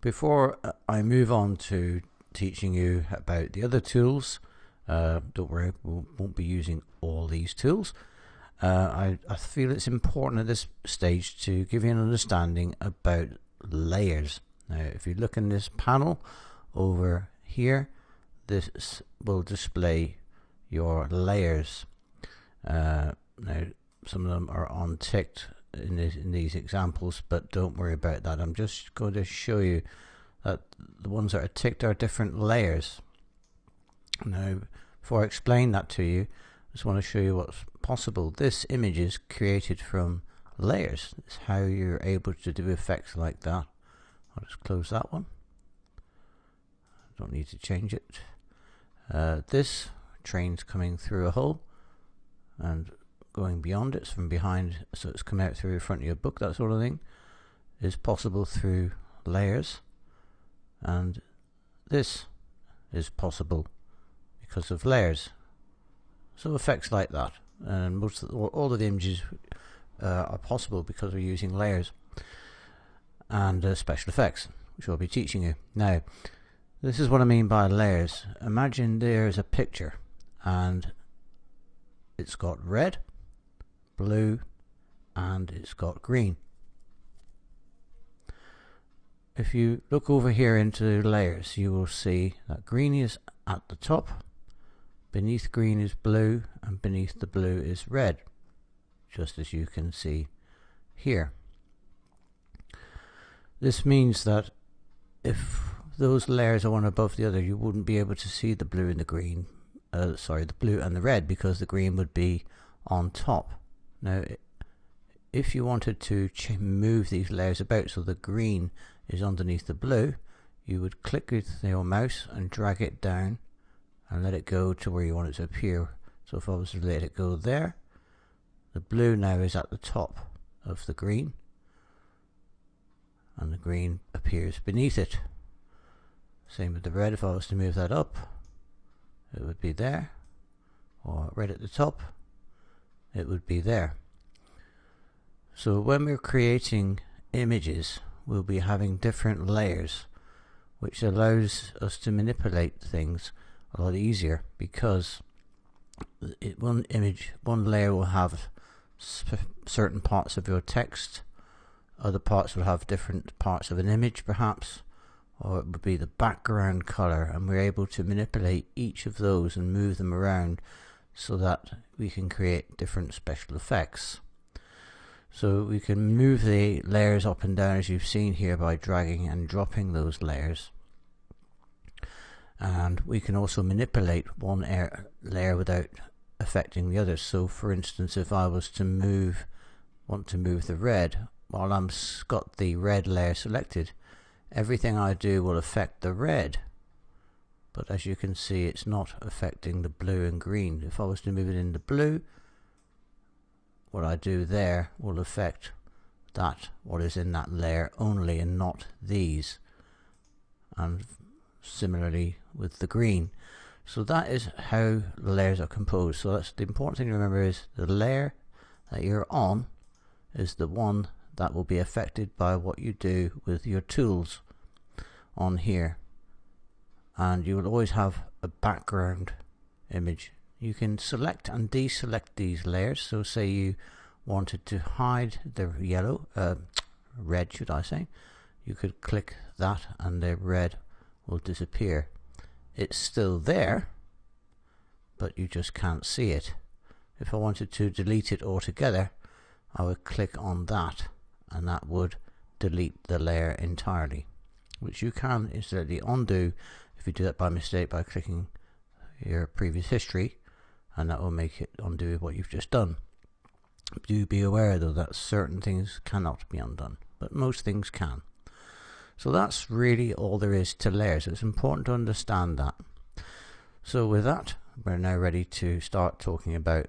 Before I move on to teaching you about the other tools, don't worry, we won't be using all these tools. I feel it's important at this stage to give you an understanding about layers. Now, if you look in this panel over here, this will display your layers. Now, some of them are unticked in these examples, but don't worry about that. I'm just going to show you that the ones that are ticked are different layers. Now, before I explain that to you, I just want to show you what's possible. This image is created from layers. It's how you're able to do effects like that. I'll just close that one. Don't need to change it. This train's coming through a hole and going beyond it from behind, so it's coming out through the front of your book, that sort of thing, is possible through layers. And this is possible because of layers. So effects like that, and all of the images are possible because we're using layers and special effects, which I'll be teaching you. Now, this is what I mean by layers. Imagine there's a picture and it's got red, blue, and it's got green. If you look over here into layers, you will see that green is at the top, beneath green is blue, and beneath the blue is red, just as you can see here. This means that if those layers are one above the other, you wouldn't be able to see the blue and the green, the blue and the red, because the green would be on top. Now, if you wanted to move these layers about so the green is underneath the blue, you would click with your mouse and drag it down and let it go to where you want it to appear. So if I was to let it go there, the blue now is at the top of the green and the green appears beneath it. Same with the red. If I was to move that up, it would be there, or red at the top, it would be there. So when we're creating images, we'll be having different layers, which allows us to manipulate things a lot easier, because one layer will have certain parts of your text, other parts will have different parts of an image perhaps, or it would be the background color, and we're able to manipulate each of those and move them around so that we can create different special effects. So we can move the layers up and down, as you've seen here, by dragging and dropping those layers. And we can also manipulate one layer without affecting the others. So for instance, if I was to want to move the red, while I've got the red layer selected, everything I do will affect the red. But as you can see, it's not affecting the blue and green. If I was to move it in the blue, what I do there will affect what is in that layer only, and not these. And similarly with the green. So that is how the layers are composed. So that's the important thing to remember, is the layer that you're on is the one that will be affected by what you do with your tools on here. And you will always have a background image. You can select and deselect these layers. So say you wanted to hide the red should I say, you could click that and the red will disappear. It's still there, but you just can't see it. If I wanted to delete it altogether, I would click on that and that would delete the layer entirely, which you can instantly undo if you do that by mistake by clicking your previous history, and that will make it undo what you've just done. Do be aware though that certain things cannot be undone, but most things can. So that's really all there is to layers. It's important to understand that. So with that, we're now ready to start talking about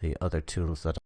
the other tools that